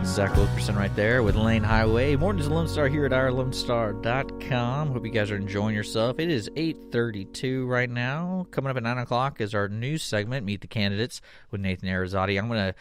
Zach Wilkerson right there with Lane Highway. Mornings of Lone Star here at OurLoneStar.com. Hope you guys are enjoying yourself. It is 8:32 right now. Coming up at 9 o'clock is our news segment, Meet the Candidates with Nathan Arizzotti. I'm going to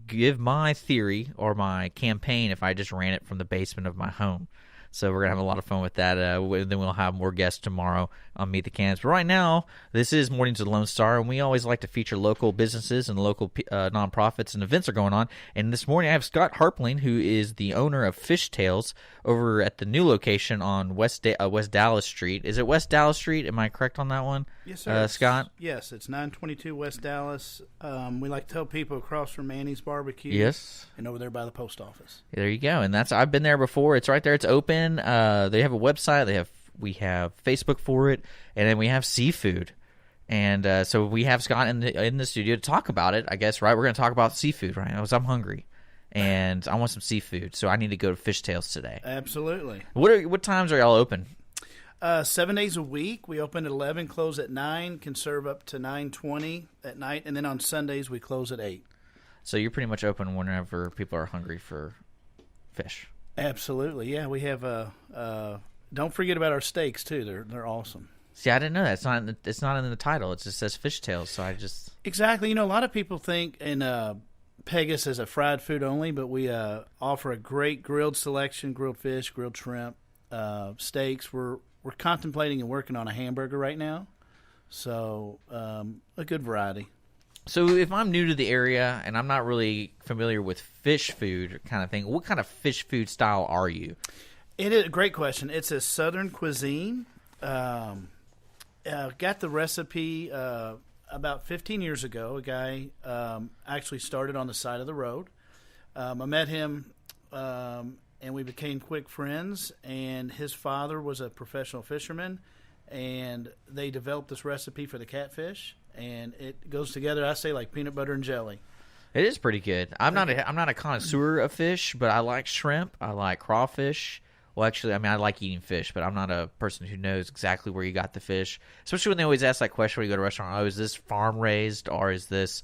give my theory or my campaign if I just ran it from the basement of my home. So we're going to have a lot of fun with that. Then we'll have more guests tomorrow on Meet the Candidates. But right now, this is Mornings of the Lone Star, and we always like to feature local businesses and local nonprofits and events are going on. And this morning, I have Scott Harpling, who is the owner of Fish Tales over at the new location on West Dallas Street. Is it West Dallas Street? Am I correct on that one? Yes, sir. Scott? Yes, it's 922 West Dallas. We like to tell people across from Manny's Barbecue. Yes. And over there by the post office. There you go. And I've been there before. It's right there. It's open. They have a website. We have Facebook for it, and then we have seafood. And so we have Scott in the studio to talk about it, I guess, right? We're going to talk about seafood right now because I'm hungry, and I want some seafood, so I need to go to Fish Tales today. Absolutely. What times are y'all open? 7 days a week. We open at 11, close at 9, can serve up to 9:20 at night, and then on Sundays we close at 8. So you're pretty much open whenever people are hungry for fish. Absolutely, yeah. We have don't forget about our steaks too. They're awesome. See, I didn't know that. It's not in the title. It just says Fish Tales. So I just exactly. You know, a lot of people think in Pegasus as a fried food only, but we offer a great grilled selection: grilled fish, grilled shrimp, steaks. We're contemplating and working on a hamburger right now, so a good variety. So if I'm new to the area and I'm not really familiar with fish food kind of thing, what kind of fish food style are you? It is a great question. It's a Southern cuisine. Got the recipe about 15 years ago. A guy actually started on the side of the road. I met him, and we became quick friends. And his father was a professional fisherman, and they developed this recipe for the catfish. And it goes together, I say, like peanut butter and jelly. It is pretty good. I'm not a connoisseur of fish, but I like shrimp. I like crawfish. Well, actually, I mean, I like eating fish, but I'm not a person who knows exactly where you got the fish. Especially when they always ask that question when you go to a restaurant, oh, is this farm raised or is this,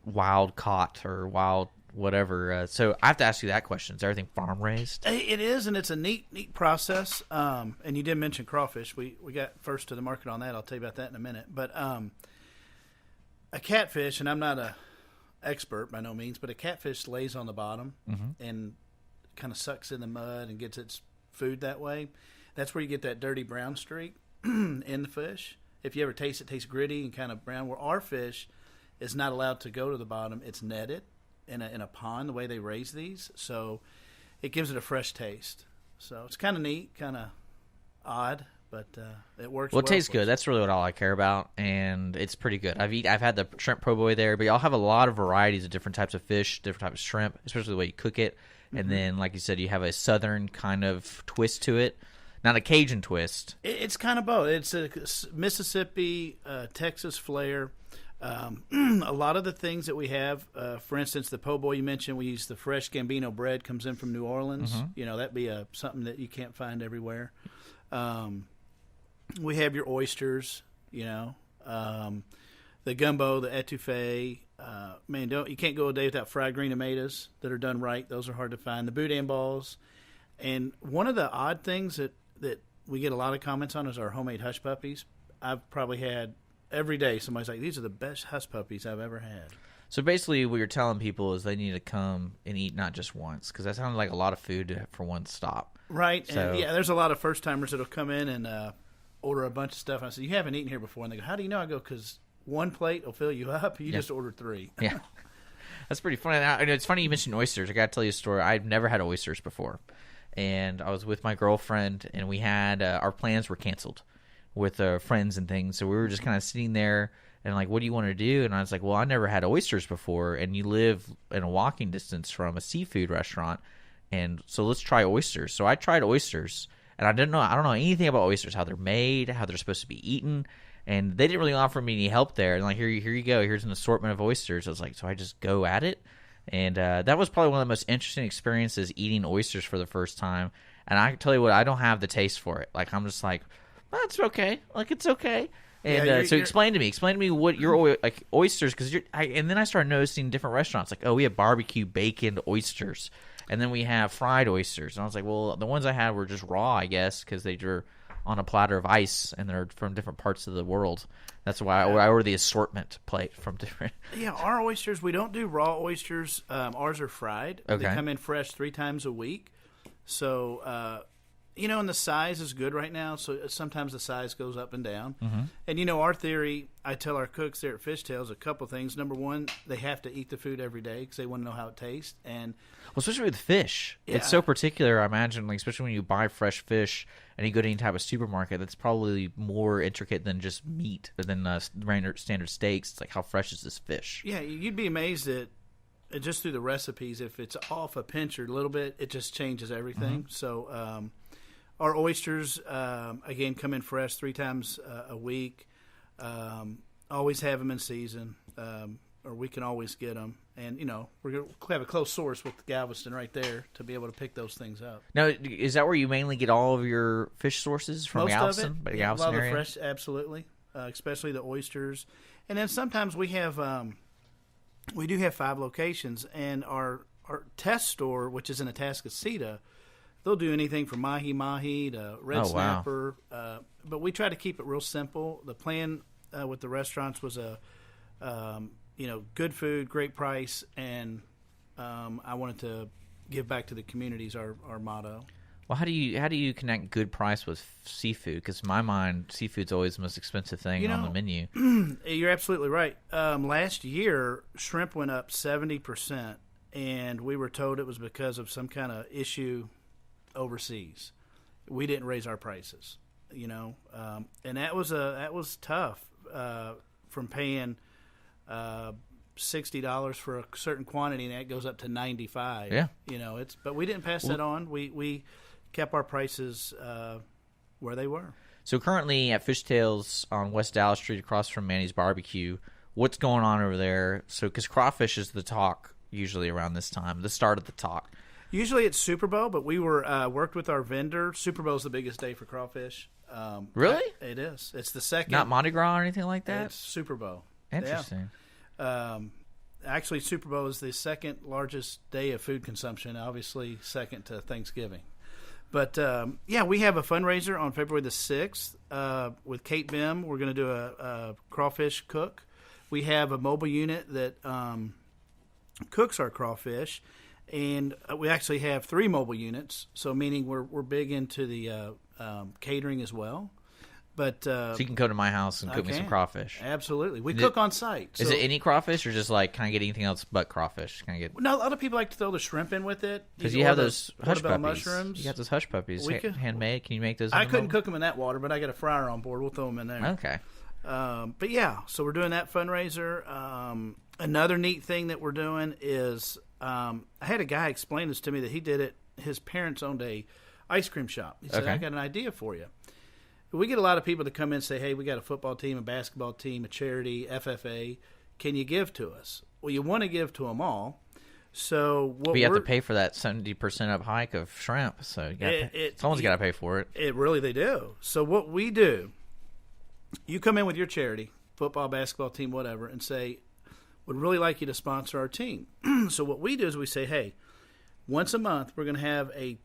wild caught or wild whatever? So I have to ask you that question. Is everything farm raised? It is, and it's a neat process. And you did mention crawfish. We got first to the market on that. I'll tell you about that in a minute. But a catfish, and I'm not a expert by no means, but a catfish lays on the bottom and kind of sucks in the mud and gets its food that way. That's where you get that dirty brown streak in the fish. If you ever taste it, tastes gritty and kind of brown. Where our fish is not allowed to go to the bottom. It's netted in a pond, the way they raise these. So it gives it a fresh taste. So it's kind of neat, kind of odd, but it works well. It tastes good. That's really all I care about, and it's pretty good. I've had the shrimp po' boy there, but y'all have a lot of varieties of different types of fish, different types of shrimp, especially the way you cook it. And then, like you said, you have a southern kind of twist to it. Not a Cajun twist. It's kind of both. It's a Mississippi, Texas flair. A lot of the things that we have, for instance, the po' boy you mentioned, we use the fresh Gambino bread, comes in from New Orleans. That'd be something that you can't find everywhere. We have your oysters, the gumbo, the etouffee. You can't go a day without fried green tomatoes that are done right. Those are hard to find. The boudin balls. And one of the odd things that we get a lot of comments on is our homemade hush puppies. I've probably had every day somebody's like, these are the best hush puppies I've ever had. So basically what you're telling people is they need to come and eat not just once, because that sounds like a lot of food for one stop. Right. So, and there's a lot of first-timers that will come in and order a bunch of stuff. And I said, you haven't eaten here before. And they go, how do you know? I go, because one plate will fill you up. You just ordered 3. Yeah. That's pretty funny. I know it's funny you mentioned oysters. I got to tell you a story. I've never had oysters before. And I was with my girlfriend, and we had our plans were canceled with friends and things. So we were just kind of sitting there and like, what do you want to do? And I was like, well, I never had oysters before, and you live in a walking distance from a seafood restaurant, and so let's try oysters. So I tried oysters, and I don't know anything about oysters, how they're made, how they're supposed to be eaten, and they didn't really offer me any help there. And like, here you go, here's an assortment of oysters. I was like, so I just go at it. And that was probably one of the most interesting experiences, eating oysters for the first time. And I can tell you what, I don't have the taste for it. Like, I'm just like, well, it's okay. Like, it's okay. And so explain to me what your like oysters, because and then I started noticing different restaurants like, oh, we have barbecue bacon oysters, and then we have fried oysters, and I was like, well, the ones I had were just raw, I guess, because they were on a platter of ice and they're from different parts of the world. That's why I order the assortment plate from different. Yeah, our oysters, we don't do raw oysters. Ours are fried. Okay. They come in fresh 3 times a week. So, and the size is good right now. So sometimes the size goes up and down. Mm-hmm. And, our theory, I tell our cooks there at Fishtails a couple things. Number one, they have to eat the food every day because they want to know how it tastes. And especially with fish. Yeah. It's so particular, I imagine, like, especially when you buy fresh fish and you go to any type of supermarket, that's probably more intricate than just meat, than standard steaks. It's like, how fresh is this fish? Yeah, you'd be amazed at just through the recipes. If it's off a pinch or a little bit, it just changes everything. Mm-hmm. So our oysters, again, come in fresh 3 times a week. Always have them in season, or we can always get them. And, we're going to have a close source with Galveston right there to be able to pick those things up. Now, is that where you mainly get all of your fish sources from? Most Galveston? Of it. Yeah, Galveston a lot area? Of the fresh, absolutely, especially the oysters. And then sometimes we have, we do have 5 locations, and our test store, which is in Atascocita, they'll do anything from mahi-mahi to red snapper. Wow. But we try to keep it real simple. The plan with the restaurants was good food, great price, and I wanted to give back to the communities, our motto. Well, how do you connect good price with seafood? Because in my mind, seafood's always the most expensive thing on the menu. You're absolutely right. Last year, shrimp went up 70%, and we were told it was because of some kind of issue overseas. We didn't raise our prices, and that was tough. From paying $60 for a certain quantity, and that goes up to $95. Yeah, but we didn't pass that on. We kept our prices where they were. So currently at Fishtails on West Dallas Street, across from Manny's Barbecue, what's going on over there? So because crawfish is the talk usually around this time, the start of the talk. Usually it's Super Bowl, but we were worked with our vendor. Super Bowl is the biggest day for crawfish. Really? It is. It's the second. Not Mardi Gras or anything like that? It's Super Bowl. Interesting. Yeah. Actually, Super Bowl is the second largest day of food consumption, obviously second to Thanksgiving. But, we have a fundraiser on February the 6th with Kate Bim. We're going to do a crawfish cook. We have a mobile unit that cooks our crawfish. And we actually have 3 mobile units, so meaning we're big into the catering as well. But so you can go to my house and cook me some crawfish. Absolutely, we cook on site. So. Is it any crawfish, or just like can I get anything else but crawfish? Can I get? No, a lot of people like to throw the shrimp in with it because you have those hush puppies. Mushrooms. You got those hush puppies handmade. Can you make those? I couldn't cook them in that water, but I got a fryer on board. We'll throw them in there. Okay. But yeah, so we're doing that fundraiser. Another neat thing that we're doing is. I had a guy explain this to me that he did it. His parents owned a ice cream shop. He said, I got an idea for you. We get a lot of people to come in and say, hey, we got a football team, a basketball team, a charity, FFA. Can you give to us? Well, you want to give to them all. So what you have to pay for that 70% up hike of shrimp. So someone's got to pay for it. They do. So what we do, you come in with your charity, football, basketball team, whatever, and say, would really like you to sponsor our team. So what we do is we say, hey, once a month we're going to have a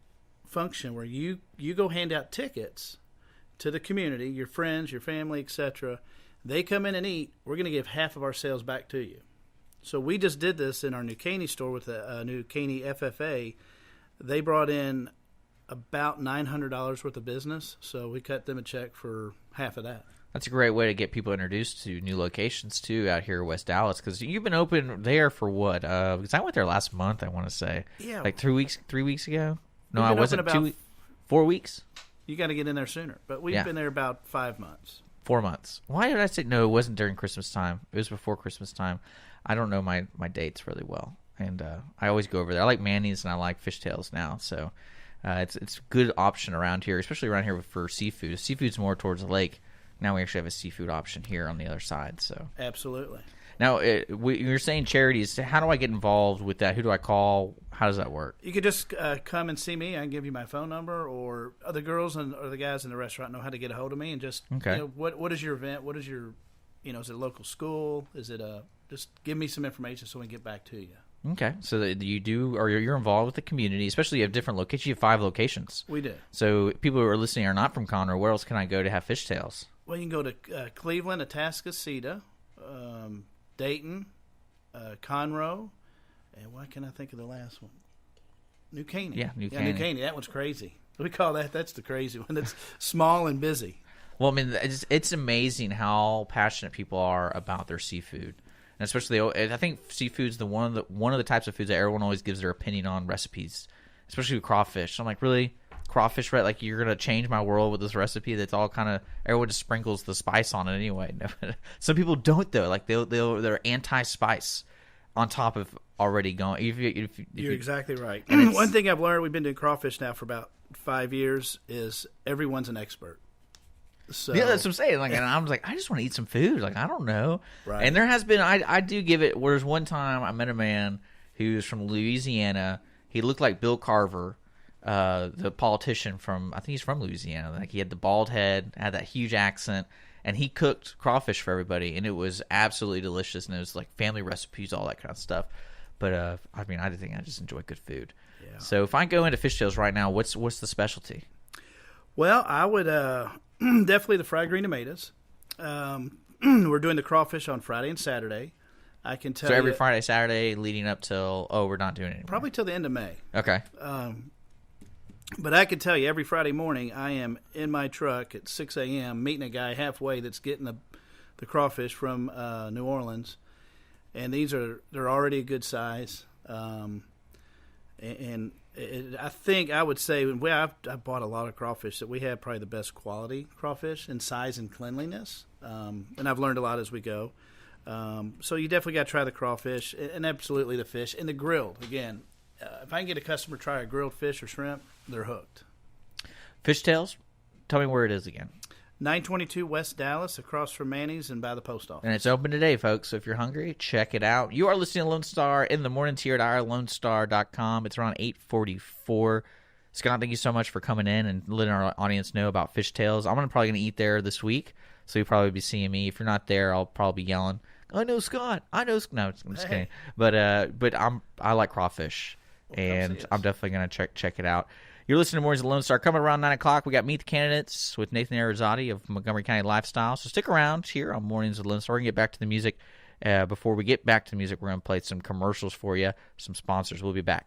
function where you go hand out tickets to the community, your friends, your family, etc. They come in and eat. We're going to give half of our sales back to you. So we just did this in our New Caney store with a New Caney FFA. They brought in about $900 worth of business, so we cut them a check for half of that. That's a great way to get people introduced to new locations, too, out here in West Dallas, because you've been open there for what? Because I went there last month, I want to say. Yeah. Like 3 weeks ago? No, I wasn't. 4 weeks? You got to get in there sooner. But we've been there about 5 months. 4 months. Why did I say no? It wasn't during Christmas time. It was before Christmas time. I don't know my dates really well. And I always go over there. I like Manny's and I like Fishtails now. So it's a good option around here, especially around here for seafood. Seafood's more towards the lake. Now we actually have a seafood option here on the other side. So absolutely. Now, you're saying charities. How do I get involved with that? Who do I call? How does that work? You could just come and see me. I can give you my phone number, or the girls or the guys in the restaurant know how to get a hold of me. And just what is your event? What is your is it a local school? Is it just give me some information so we can get back to you. Okay, so you do, or you're involved with the community, especially you have different locations. You have 5 locations. We do. So people who are listening are not from Conroe. Where else can I go to have fishtails? Well, you can go to Cleveland, Atascocita, Dayton, Conroe, and why can't I think of the last one? New Caney. Yeah, New Caney. That one's crazy. We call that's the crazy one. It's small and busy. Well, I mean, it's amazing how passionate people are about their seafood. And especially, I think seafood's one of the types of foods that everyone always gives their opinion on recipes, especially with crawfish. I'm like, really? Crawfish, right? Like, you're going to change my world with this recipe that's all kind of, everyone just sprinkles the spice on it anyway. Some people don't, though. Like, they're anti-spice on top of already going. You're exactly right. One thing I've learned, we've been doing crawfish now for about 5 years, is everyone's an expert. So, yeah, that's what I'm saying. Like, and I was like, I just want to eat some food. Like, I don't know. Right. And there has been, I do give it. There's one time I met a man who was from Louisiana. He looked like Bill Carver, the politician from. I think he's from Louisiana. Like, he had the bald head, had that huge accent, and he cooked crawfish for everybody, and it was absolutely delicious. And it was like family recipes, all that kind of stuff. But I mean, I just enjoy good food. Yeah. So if I go into fishtails right now, what's the specialty? Well, I would definitely the fried green tomatoes. We're doing the crawfish on Friday and Saturday. I can tell you. So every Friday, Saturday, leading up till we're not doing it anymore. Probably till the end of May. Okay. But I can tell you, every Friday morning, I am in my truck at 6 a.m. meeting a guy halfway that's getting the crawfish from New Orleans, and they're already a good size. I think I would say I've bought a lot of crawfish that we have probably the best quality crawfish in size and cleanliness, and I've learned a lot as we go. So you definitely got to try the crawfish and absolutely the fish and the grilled. Again, if I can get a customer to try a grilled fish or shrimp, they're hooked. Fishtails, tell me where it is again. 922 West Dallas, across from Manny's and by the post office. And it's open today, folks, so if you're hungry, check it out. You are listening to Lone Star in the mornings here at ourlonestar.com. It's around 8:44. Scott, thank you so much for coming in and letting our audience know about fishtails. I'm probably going to eat there this week, so you'll probably be seeing me. If you're not there, I'll probably be yelling, I know Scott. No, I'm just kidding. But I like crawfish, and I'm definitely going to check it out. You're listening to Mornings of Lone Star. Coming around 9 o'clock, we got Meet the Candidates with Nathan Arizati of Montgomery County Lifestyle. So stick around here on Mornings of Lone Star. We're going to get back to the music. Before we get back to the music, we're going to play some commercials for you, some sponsors. We'll be back.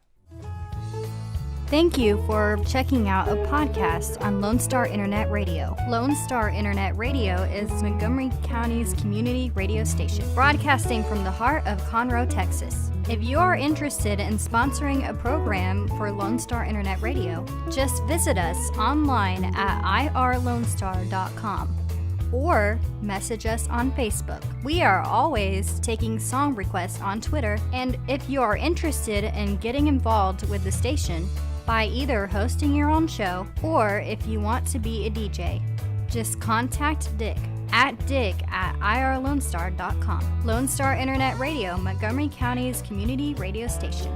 Thank you for checking out a podcast on Lone Star Internet Radio. Lone Star Internet Radio is Montgomery County's community radio station, broadcasting from the heart of Conroe, Texas. If you are interested in sponsoring a program for Lone Star Internet Radio, just visit us online at irlonestar.com or message us on Facebook. We are always taking song requests on Twitter, and if you are interested in getting involved with the station by either hosting your own show or if you want to be a DJ, just contact Dick at irlonestar.com. Lone Star Internet Radio, Montgomery County's community radio station.